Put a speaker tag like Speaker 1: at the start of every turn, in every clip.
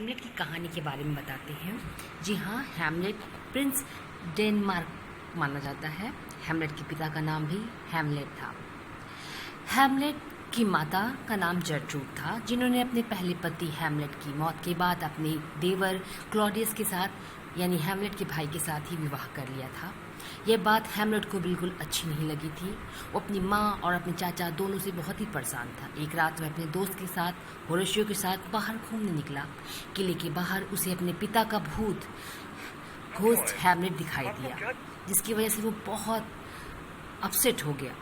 Speaker 1: Hamlet की कहानी के बारे में बताते हैं। जी हाँ, हैमलेट प्रिंस डेनमार्क माना जाता है। हैमलेट के पिता का नाम भी हैमलेट था। हैमलेट की माता का नाम जर्ट्रूड था, जिन्होंने अपने पहले पति हैमलेट की मौत के बाद अपने देवर क्लॉडियस के साथ यानी हैमलेट के भाई के साथ ही विवाह कर लिया था। यह बात हैमलेट को बिल्कुल अच्छी नहीं लगी थी। वो अपनी माँ और अपने चाचा दोनों से बहुत ही परेशान था। एक रात वह अपने दोस्त के साथ होरेशियो के साथ बाहर घूमने निकला। किले के बाहर उसे अपने पिता का भूत घोस्ट हैमलेट दिखाई दिया, जिसकी वजह से वो बहुत अपसेट हो गया।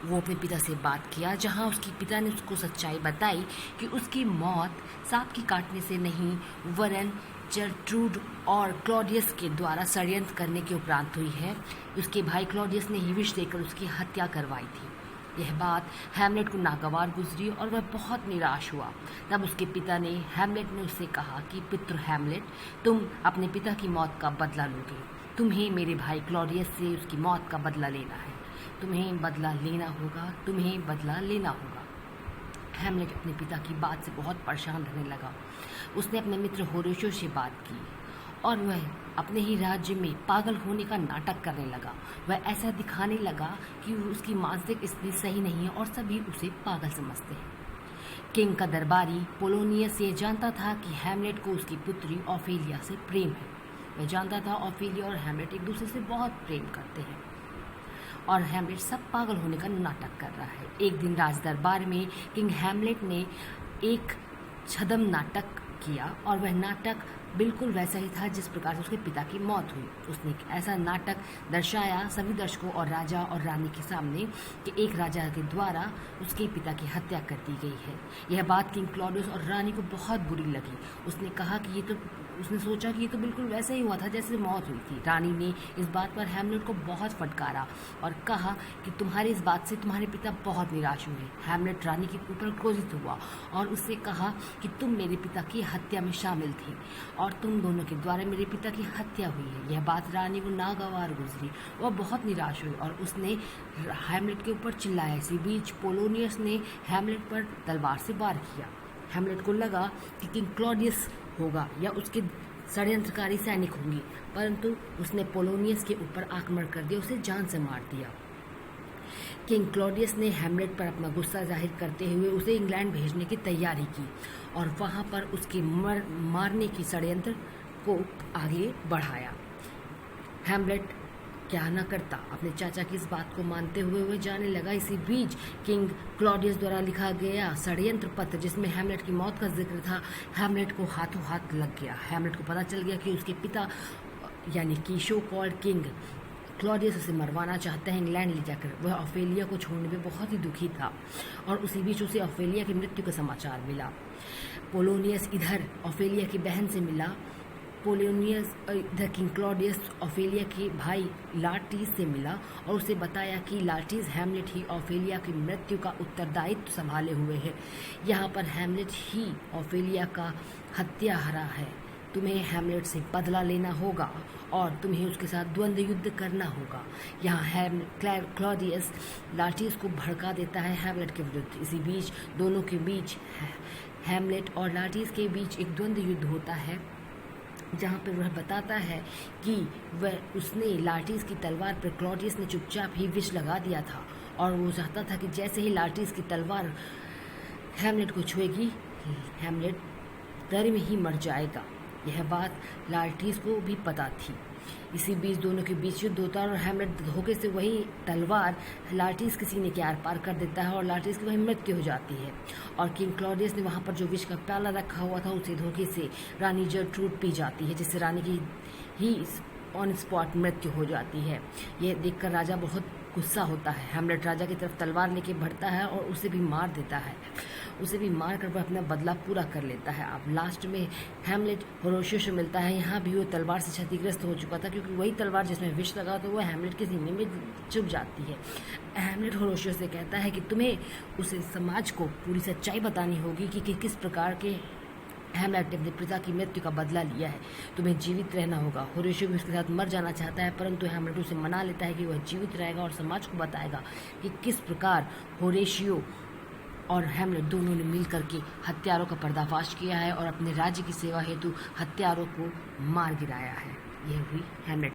Speaker 1: वो अपने पिता से बात किया, जहाँ उसके पिता ने उसको सच्चाई बताई कि उसकी मौत सांप के काटने से नहीं वरन जर्ट्रूड और क्लॉडियस के द्वारा षड्यंत्र करने के उपरांत हुई है। उसके भाई क्लॉडियस ने ही विष देकर उसकी हत्या करवाई थी। यह बात हैमलेट को नागवार गुजरी और वह बहुत निराश हुआ। तब उसके पिता ने हैमलेट ने उससे कहा कि पुत्र हैमलेट, तुम अपने पिता की मौत का बदला लोगे। तुम्हें मेरे भाई क्लॉडियस से उसकी मौत का बदला लेना है। तुम्हें बदला लेना होगा, तुम्हें बदला लेना होगा। हैमलेट अपने पिता की बात से बहुत परेशान रहने लगा। उसने अपने मित्र होरेशियो से बात की और वह अपने ही राज्य में पागल होने का नाटक करने लगा। वह ऐसा दिखाने लगा कि उसकी मानसिक स्थिति सही नहीं है और सभी उसे पागल समझते हैं। किंग का दरबारी पोलोनियस ये जानता था कि हैमलेट को उसकी पुत्री ऑफेलिया से प्रेम है। वह जानता था ऑफेलिया और हैमलेट एक दूसरे से बहुत प्रेम करते हैं और हैमलेट सब पागल होने का नाटक कर रहा है। एक दिन राज दरबार में किंग हैमलेट ने एक छद्म नाटक किया और वह नाटक बिल्कुल वैसा ही था जिस प्रकार से उसके पिता की मौत हुई। उसने एक ऐसा नाटक दर्शाया सभी दर्शकों और राजा और रानी के सामने कि एक राजा के द्वारा उसके पिता की हत्या कर दी गई है। यह बात किंग क्लॉडियस और रानी को बहुत बुरी लगी। उसने सोचा कि ये तो बिल्कुल वैसा ही हुआ था जैसे मौत हुई थी। रानी ने इस बात पर हैमलेट को बहुत फटकारा और कहा कि तुम्हारी इस बात से तुम्हारे पिता बहुत निराश हुए। हैमलेट रानी के ऊपर क्रोधित हुआ और उससे कहा कि तुम मेरे पिता की हत्या में शामिल थी और तुम दोनों के द्वारा मेरे पिता की हत्या हुई है। यह बात रानी को नागवार गुजरी। वह बहुत निराश हुई और उसने हैमलेट के ऊपर चिल्लाया। इसी बीच पोलोनियस ने हैमलेट पर तलवार से वार किया। हैमलेट को लगा कि किंग क्लॉडियस होगा या उसके षड्यंत्रकारी सैनिक होंगे, परंतु उसने पोलोनियस के ऊपर आक्रमण कर दिया, उसे जान से मार दिया। किंग क्लॉडियस ने हैमलेट पर अपना गुस्सा जाहिर करते हुए उसे इंग्लैंड भेजने की तैयारी की और वहां पर उसके मारने की षड्यंत्र को आगे बढ़ाया। हैमलेट क्या न करता, अपने चाचा की इस बात को मानते हुए वह जाने लगा। इसी बीच किंग क्लॉडियस द्वारा लिखा गया षड्यंत्र पत्र, जिसमें हैमलेट की मौत का जिक्र था, हैमलेट को हाथों हाथ लग गया। हैमलेट को पता चल गया कि उसके पिता यानी कि शो कॉल्ड किंग क्लॉडियस उसे मरवाना चाहते हैं इंग्लैंड ले जाकर। वह ऑफेलिया को छोड़ने में बहुत ही दुखी था और उसी बीच उसे ऑफेलिया की मृत्यु का समाचार मिला। पोलोनियस इधर ऑफेलिया की बहन से मिला। पोलोनियस इधर किंग क्लॉडियस ऑफेलिया के भाई लार्टिस से मिला और उसे बताया कि लार्टिस हैमलेट ही ऑफेलिया की मृत्यु का उत्तरदायित्व संभाले हुए है। यहाँ पर हैमलेट ही ऑफेलिया का हत्यारा है। तुम्हें हैमलेट से बदला लेना होगा और तुम्हें उसके साथ द्वंद्व युद्ध करना होगा। यहाँ क्लॉडियस लार्टिस को भड़का देता है हैमलेट के विरुद्ध। इसी बीच दोनों के बीच हैमलेट और लार्टिस के बीच एक द्वंद्व युद्ध होता है, जहाँ पर वह बताता है कि उसने लार्टिस की तलवार पर क्लॉडियस ने चुपचाप ही विष लगा दिया था और वो चाहता था कि जैसे ही लार्टिस की तलवार हैमलेट को छुएगी, हैमलेट डर में ही मर जाएगा। यह बात लार्टिस को भी पता थी। इसी बीच दोनों के बीच युद्ध होता है और हैमलेट धोखे से वही तलवार लार्टिस के सीने के आर पार कर देता है और लार्टिस की वही मृत्यु हो जाती है। और किंग क्लॉडियस ने वहाँ पर जो विष का प्याला रखा हुआ था उसे धोखे से रानी जर्ट्रूड पी जाती है, जिससे रानी की ही ऑन स्पॉट मृत्यु हो जाती है। यह देखकर राजा बहुत गुस्सा होता है। हैमलेट राजा की तरफ तलवार लेके बढ़ता है और उसे भी मार देता है। उसे भी मार कर वह अपना बदला पूरा कर लेता है। अब लास्ट में हैमलेट होरेशियो से मिलता है। यहाँ भी वो तलवार से क्षतिग्रस्त हो चुका था, क्योंकि वही तलवार जिसमें विष लगा तो वह हैमलेट के सीने में चुभ जाती है। हैमलेट होरेशियो से कहता है कि तुम्हें उसे समाज को पूरी सच्चाई बतानी होगी कि किस प्रकार के हैमलेट ने अपने पिता की मृत्यु का बदला लिया है। तुम्हें जीवित रहना होगा। होरेशियो भी उसके साथ मर जाना चाहता है, परंतु हैमलेट उसे मना लेता है कि वह जीवित रहेगा और समाज को बताएगा कि किस प्रकार होरेशियो और हैमलेट दोनों ने मिलकर के हत्यारों का पर्दाफाश किया है और अपने राज्य की सेवा हेतु हत्यारों को मार गिराया है। यह हुई हैमलेट।